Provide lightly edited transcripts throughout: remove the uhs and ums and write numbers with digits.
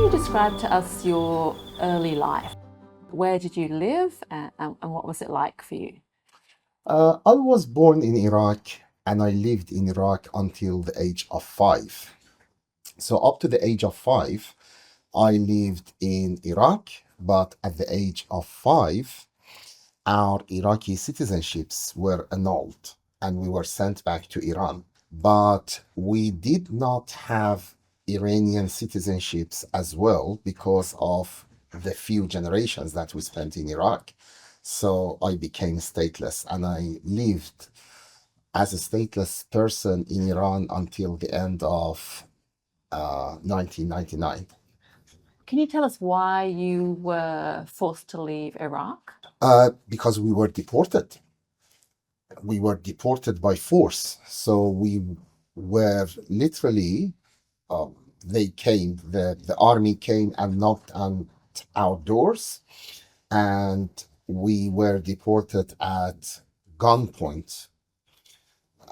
you describe to us your early life? Where did you live and what was it like for you? I was born in Iraq and I lived in Iraq until the age of 5. So, up to the age of 5, I lived in Iraq, but at the age of 5, our Iraqi citizenships were annulled and we were sent back to Iran. But we did not have Iranian citizenships as well because of the few generations that we spent in Iraq. So I became stateless and I lived as a stateless person in Iran until the end of 1999. Can you tell us why you were forced to leave Iraq? Because we were deported. We were deported by force. So we were literally, the army came and knocked on our doors, and we were deported at gunpoint.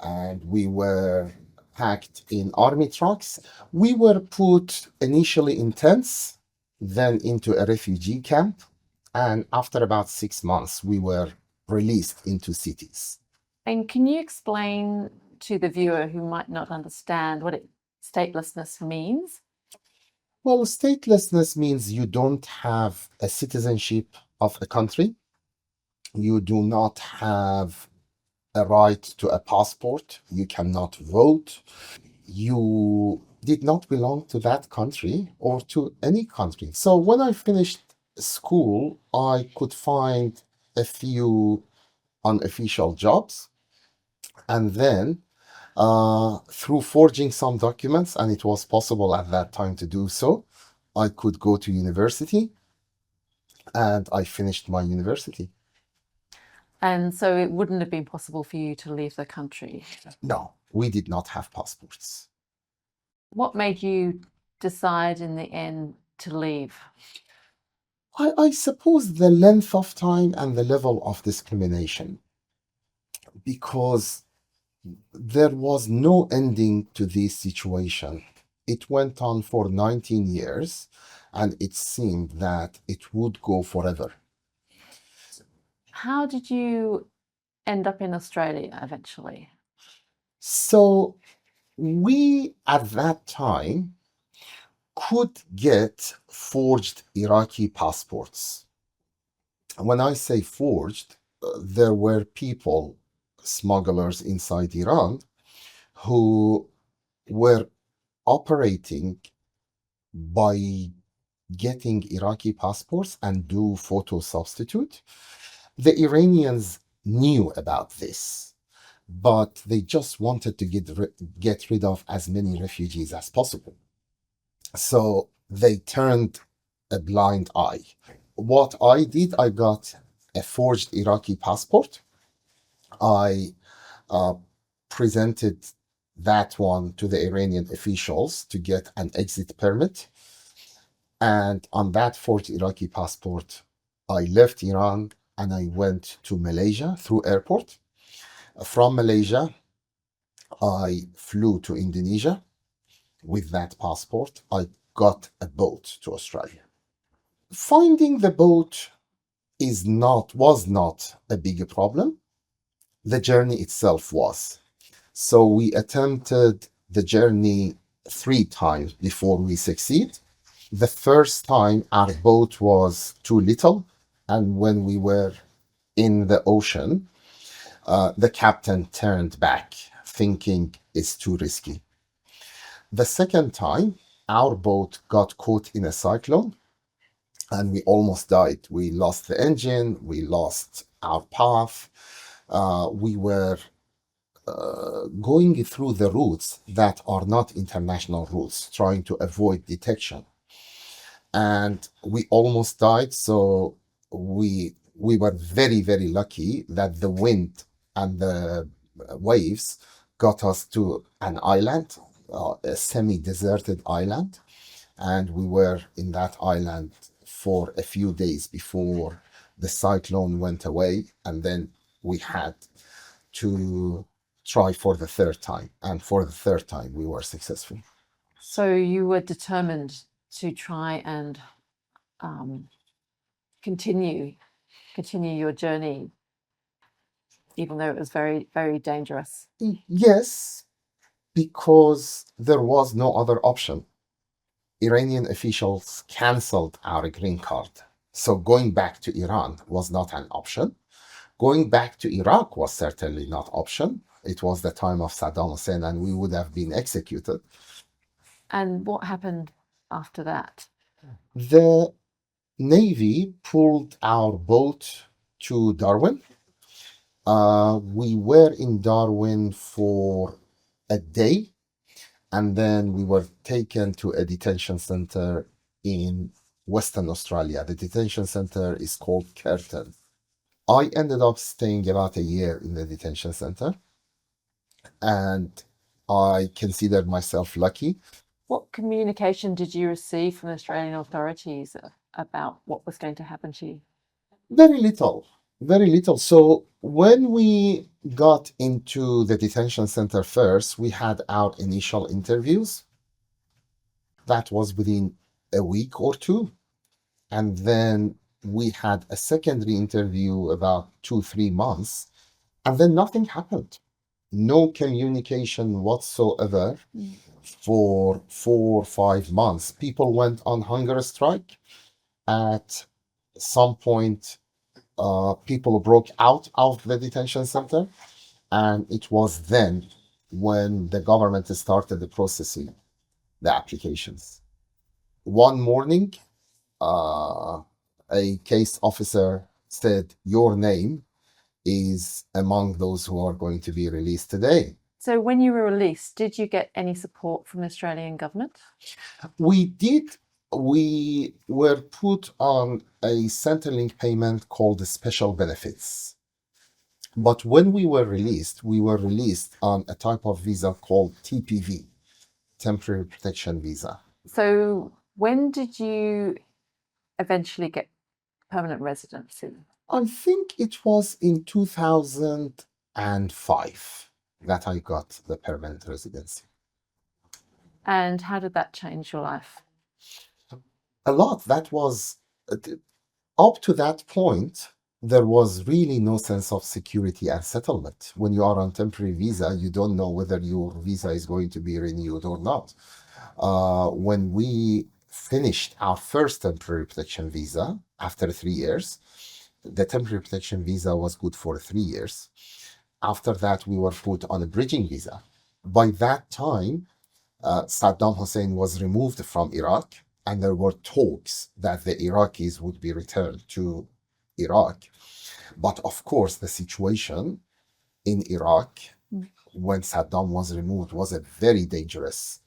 And we were packed in army trucks. We were put initially in tents, then into a refugee camp. And after about 6 months, we were released into cities. And can you explain to the viewer who might not understand what statelessness means? Well, statelessness means you don't have a citizenship of a country. You do not have a right to a passport. You cannot vote. You did not belong to that country or to any country. So when I finished school, I could find a few unofficial jobs. And then through forging some documents, and it was possible at that time to do so, I could go to university and I finished my university. And so it wouldn't have been possible for you to leave the country. No, we did not have passports. What made you decide in the end to leave? I suppose the length of time and the level of discrimination, because there was no ending to this situation. It went on for 19 years, and it seemed that it would go forever. How did you end up in Australia eventually? So we, at that time, could get forged Iraqi passports. When I say forged, there were people, smugglers inside Iran, who were operating by getting Iraqi passports and do photo substitute. The Iranians knew about this, but they just wanted to get rid of as many refugees as possible. So they turned a blind eye. What I did, I got a forged Iraqi passport. I presented that one to the Iranian officials to get an exit permit. And on that forged Iraqi passport, I left Iran and I went to Malaysia through airport. From Malaysia, I flew to Indonesia with that passport. I got a boat to Australia. Finding the boat was not a big problem. The journey itself was. So we attempted the journey 3 times before we succeed. The first time our boat was too little, and when we were in the ocean, the captain turned back, thinking it's too risky. The second time, our boat got caught in a cyclone, and we almost died. We lost the engine, we lost our path. We were going through the routes that are not international routes, trying to avoid detection. And we almost died, so we were very, very lucky that the wind and the waves got us to an island, a semi-deserted island, and we were in that island for a few days before the cyclone went away, and then we had to try for the third time, and for the third time we were successful. So you were determined to try and continue your journey, even though it was very, very dangerous? Yes, because there was no other option. Iranian officials canceled our green card. So going back to Iran was not an option. Going back to Iraq was certainly not option. It was the time of Saddam Hussein and we would have been executed. And what happened after that? The Navy pulled our boat to Darwin. We were in Darwin for a day, and then we were taken to a detention center in Western Australia. The detention center is called Curtin. I ended up staying about a year in the detention center, and I considered myself lucky. What communication did you receive from the Australian authorities about what was going to happen to you? Very little, very little. So when we got into the detention center first, we had our initial interviews. That was within a week or two. And then we had a secondary interview about 2, 3 months, and then nothing happened. No communication whatsoever for 4 or 5 months. People went on hunger strike. At some point, people broke out of the detention center, and it was then when the government started the processing the applications. One morning, a case officer said, "Your name is among those who are going to be released today." So when you were released, did you get any support from the Australian government? We did. We were put on a Centrelink payment called the special benefits. But when we were released on a type of visa called TPV, temporary protection visa. So when did you eventually get permanent residency? I think it was in 2005 that I got the permanent residency. And how did that change your life? A lot. That was up to that point, there was really no sense of security and settlement. When you are on temporary visa, you don't know whether your visa is going to be renewed or not. When we finished our first temporary protection visa after 3 years, the temporary protection visa was good for 3 years. After that, we were put on a bridging visa. By that time, Saddam Hussein was removed from Iraq, and there were talks that the Iraqis would be returned to Iraq. But of course, the situation in Iraq when Saddam was removed was a very dangerous.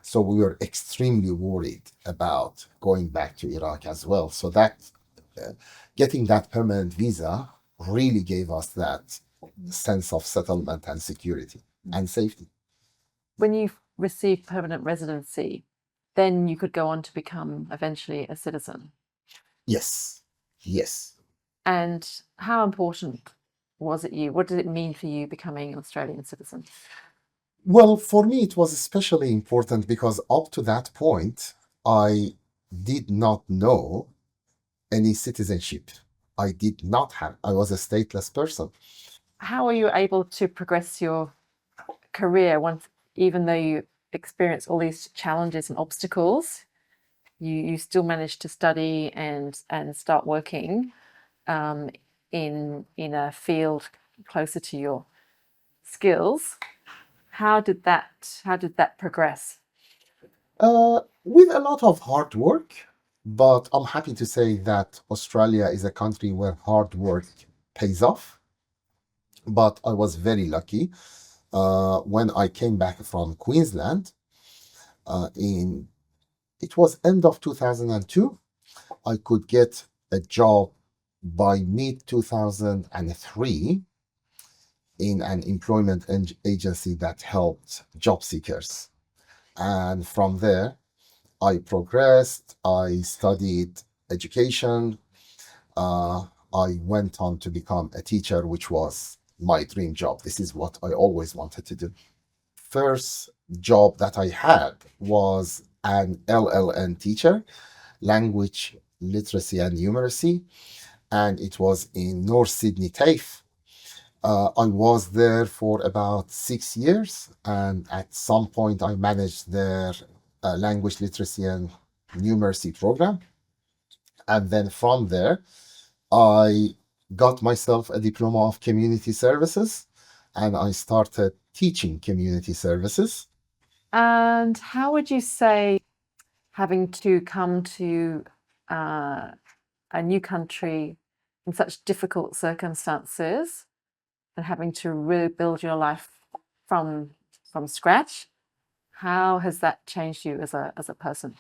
So we were extremely worried about going back to Iraq as well. So that getting that permanent visa really gave us that sense of settlement and security and safety. When you received permanent residency, then you could go on to become eventually a citizen. Yes, yes. And how important was it you? What did it mean for you becoming an Australian citizen? Well, for me, it was especially important because up to that point, I did not know any citizenship. I did not have, I was a stateless person. How were you able to progress your career once, even though you experienced all these challenges and obstacles, you still managed to study and start working in a field closer to your skills? How did that progress? With a lot of hard work, but I'm happy to say that Australia is a country where hard work pays off. But I was very lucky. When I came back from Queensland, it was end of 2002, I could get a job by mid 2003 in an employment agency that helped job seekers. And from there, I progressed, I studied education, I went on to become a teacher, which was my dream job. This is what I always wanted to do. First job that I had was an LLN teacher, language literacy and numeracy, and it was in North Sydney, TAFE. I was there for about 6 years, and at some point, I managed their language literacy and numeracy program. And then from there, I got myself a diploma of community services, and I started teaching community services. And how would you say having to come to a new country in such difficult circumstances and having to rebuild your life from scratch, how has that changed you as a person?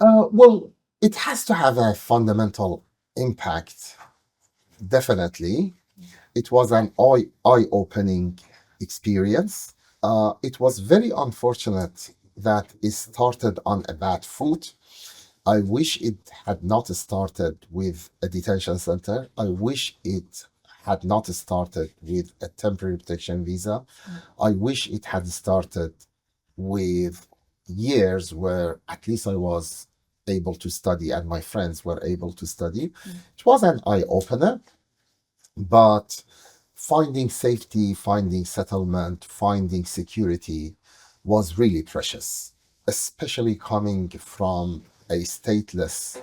Well, it has to have a fundamental impact, definitely. It was an eye-opening experience. It was very unfortunate that it started on a bad foot. I wish it had not started with a detention center. I wish it had not started with a temporary protection visa. I wish it had started with years where at least I was able to study and my friends were able to study. It was an eye opener, but finding safety, finding settlement, finding security was really precious, especially coming from a stateless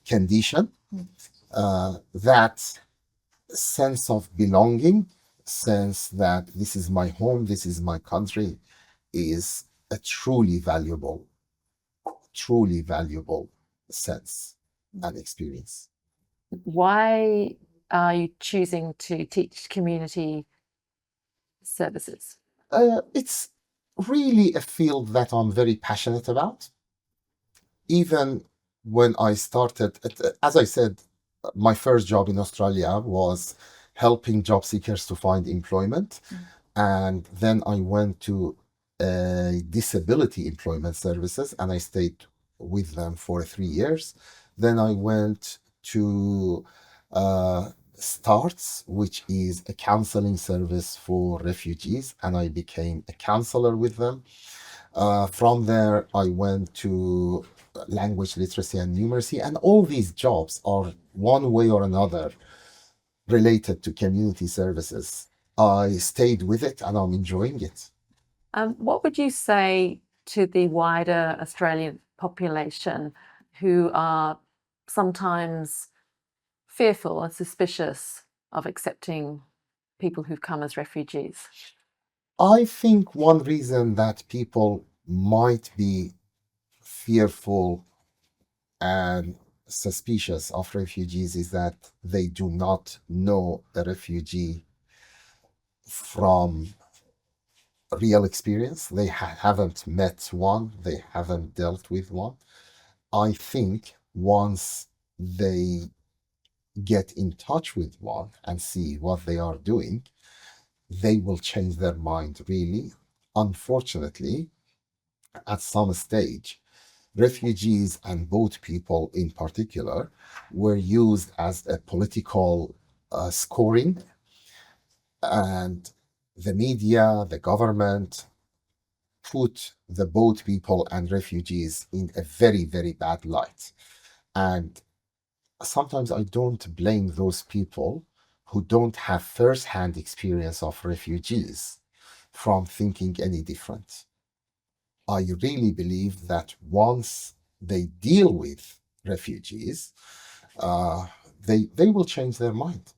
condition. That sense of belonging, sense that this is my home, this is my country, is a truly valuable sense and experience. Why are you choosing to teach community services? It's really a field that I'm very passionate about. Even when I started, as I said, my first job in Australia was helping job seekers to find employment. And then I went to disability employment services and I stayed with them for 3 years. Then I went to STARTS, which is a counseling service for refugees, and I became a counselor with them. From there, I went to language literacy and numeracy, and all these jobs are one way or another related to community services. I stayed with it and I'm enjoying it. What would you say to the wider Australian population who are sometimes fearful and suspicious of accepting people who've come as refugees? I think one reason that people might be fearful and suspicious of refugees is that they do not know a refugee from real experience. They haven't met one, they haven't dealt with one. I think once they get in touch with one and see what they are doing, they will change their mind, really. Unfortunately, at some stage, refugees and boat people in particular were used as a political scoring, and the media, the government put the boat people and refugees in a very, very bad light. And sometimes I don't blame those people who don't have first-hand experience of refugees from thinking any different. I really believe that once they deal with refugees, they will change their mind.